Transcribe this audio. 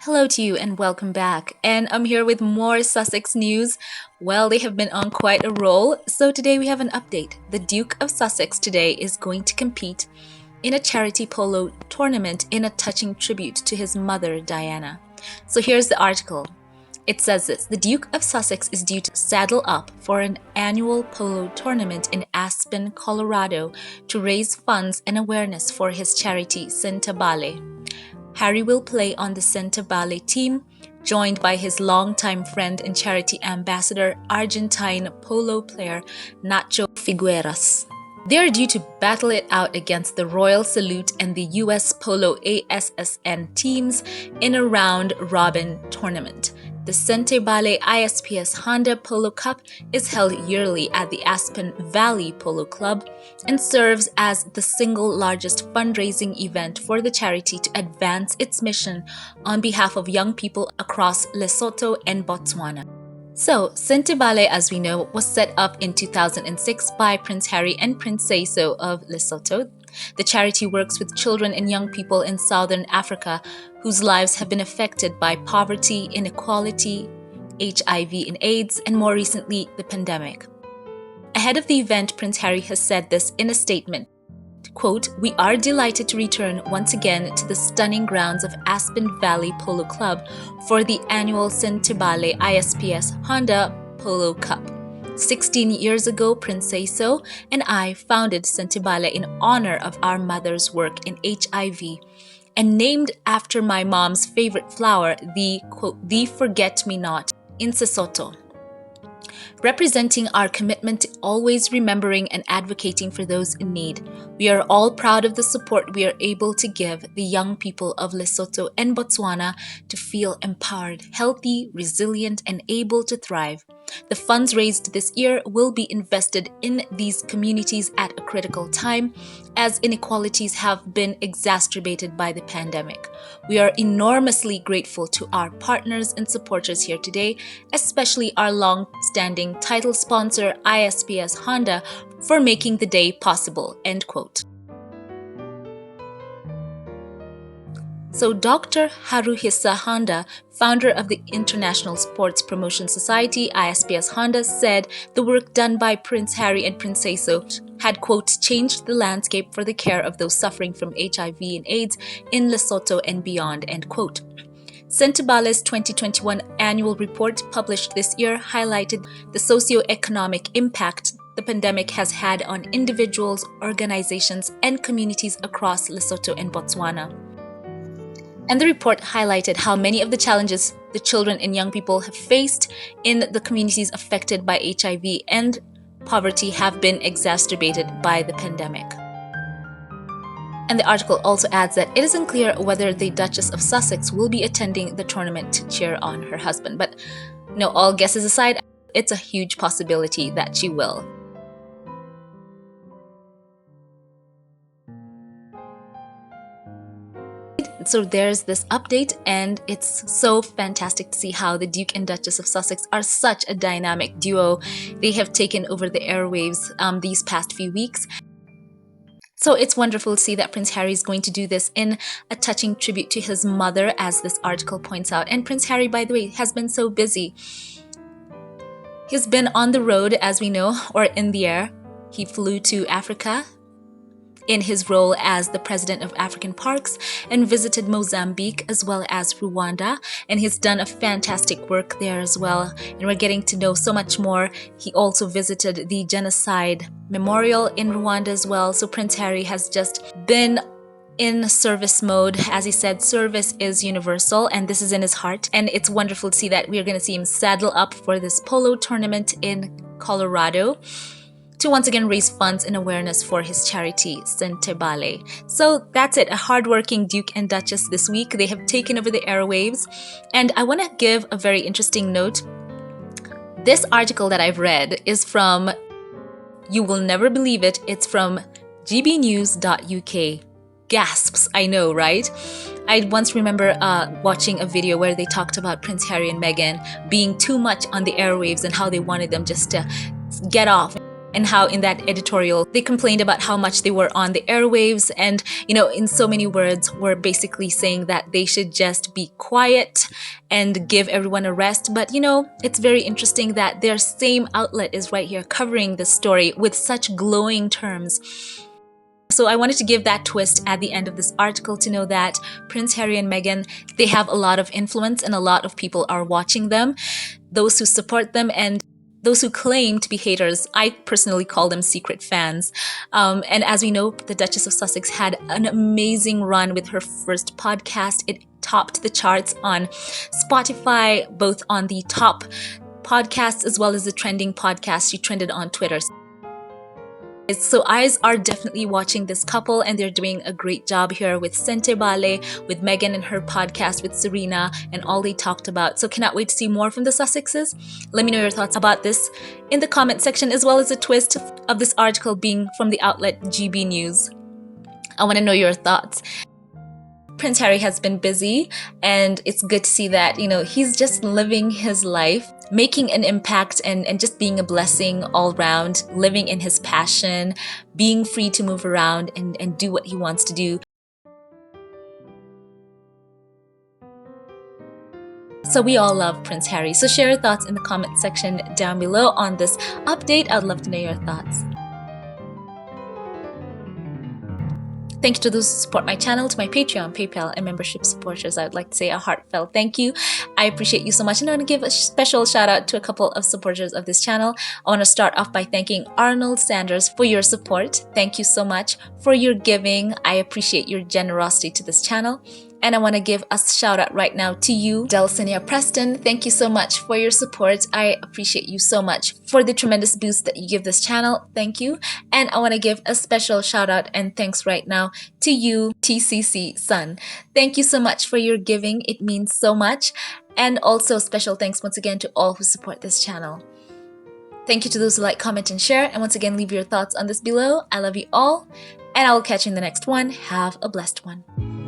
Hello to you and welcome back. And I'm here with more Sussex news. Well, they have been on quite a roll. So today we have an update. The Duke of Sussex today is going to compete in a charity polo tournament in a touching tribute to his mother, Diana. So here's the article. It says this: the Duke of Sussex is due to saddle up for an annual polo tournament in Aspen, Colorado to raise funds and awareness for his charity, Sentebale. Harry will play on the Sentebale team, joined by his longtime friend and charity ambassador, Argentine polo player Nacho Figueras. They are due to battle it out against the Royal Salute and the US Polo ASSN teams in a round-robin tournament. The Sentebale ISPS Honda Polo Cup is held yearly at the Aspen Valley Polo Club and serves as the single largest fundraising event for the charity to advance its mission on behalf of young people across Lesotho and Botswana. So, Sentebale, as we know, was set up in 2006 by Prince Harry and Prince Seiso of Lesotho. The charity works with children and young people in southern Africa whose lives have been affected by poverty, inequality, HIV and AIDS, and more recently, the pandemic. Ahead of the event, Prince Harry has said this in a statement. Quote, "We are delighted to return once again to the stunning grounds of Aspen Valley Polo Club for the annual Sentebale ISPS Honda Polo Cup. 16 years ago, Prince Seiso and I founded Sentebale in honor of our mother's work in HIV and named after my mom's favorite flower, the, quote, the forget-me-not in Sesotho, representing our commitment to always remembering and advocating for those in need. We are all proud of the support we are able to give the young people of Lesotho and Botswana to feel empowered, healthy, resilient, and able to thrive. The funds raised this year will be invested in these communities at a critical time, as inequalities have been exacerbated by the pandemic. We are enormously grateful to our partners and supporters here today, especially our long-standing title sponsor, ISPS Honda, for making the day possible." End quote. So Dr. Haruhisa Honda, founder of the International Sports Promotion Society, ISPS Honda, said the work done by Prince Harry and Prince Seiso had, quote, changed the landscape for the care of those suffering from HIV and AIDS in Lesotho and beyond, end quote. Sentebale's 2021 annual report published this year highlighted the socio-economic impact the pandemic has had on individuals, organizations, and communities across Lesotho and Botswana. And the report highlighted how many of the challenges the children and young people have faced in the communities affected by HIV and poverty have been exacerbated by the pandemic. And the article also adds that it is unclear whether the Duchess of Sussex will be attending the tournament to cheer on her husband. But all guesses aside, it's a huge possibility that she will. So there's this update, and it's so fantastic to see how the Duke and Duchess of Sussex are such a dynamic duo. They have taken over the airwaves these past few weeks. So it's wonderful to see that Prince Harry is going to do this in a touching tribute to his mother, as this article points out. And Prince Harry, by the way, has been so busy. He's been on the road, as we know, or in the air. He flew to Africa in his role as the president of African Parks and visited Mozambique as well as Rwanda, and he's done a fantastic work there as well, and we're getting to know so much more. He also visited the genocide memorial in Rwanda as well. So Prince Harry has just been in service mode. As he said, service is universal, and this is in his heart, and it's wonderful to see that we are going to see him saddle up for this polo tournament in Colorado to once again raise funds and awareness for his charity, Sentebale. So that's it, a hardworking Duke and Duchess this week. They have taken over the airwaves. And I want to give a very interesting note. This article that I've read is from, you will never believe it, it's from gbnews.uk. Gasps, I know, right? I once remember watching a video where they talked about Prince Harry and Meghan being too much on the airwaves and how they wanted them just to get off and how in that editorial they complained about how much they were on the airwaves, and in so many words were basically saying that they should just be quiet and give everyone a rest. But it's very interesting that their same outlet is right here covering the story with such glowing terms. So I wanted to give that twist at the end of this article to know that Prince Harry and Meghan, they have a lot of influence and a lot of people are watching them. Those who support them and those who claim to be haters, I personally call them secret fans. And as we know, the Duchess of Sussex had an amazing run with her first podcast. It topped the charts on Spotify, both on the top podcasts as well as the trending podcast. She trended on Twitter. So eyes are definitely watching this couple, and they're doing a great job here with Sentebale, with Meghan and her podcast with Serena, and all they talked about. So cannot wait to see more from the Sussexes. Let me know your thoughts about this in the comment section, as well as the twist of this article being from the outlet GB News. I want to know your thoughts. Prince Harry has been busy, and it's good to see that, he's just living his life, making an impact and just being a blessing all around, living in his passion, being free to move around and do what he wants to do. So we all love Prince Harry. So share your thoughts in the comment section down below on this update. I'd love to know your thoughts. Thank you to those who support my channel, to my Patreon, PayPal, and membership supporters. I would like to say a heartfelt thank you. I appreciate you so much, and I want to give a special shout out to a couple of supporters of this channel. I want to start off by thanking Arnold Sanders for your support. Thank you so much for your giving. I appreciate your generosity to this channel. And I want to give a shout out right now to you, Delcinia Preston. Thank you so much for your support. I appreciate you so much for the tremendous boost that you give this channel. Thank you. And I want to give a special shout out and thanks right now to you, TCC Sun. Thank you so much for your giving. It means so much. And also special thanks once again to all who support this channel. Thank you to those who like, comment, and share. And once again, leave your thoughts on this below. I love you all. And I will catch you in the next one. Have a blessed one.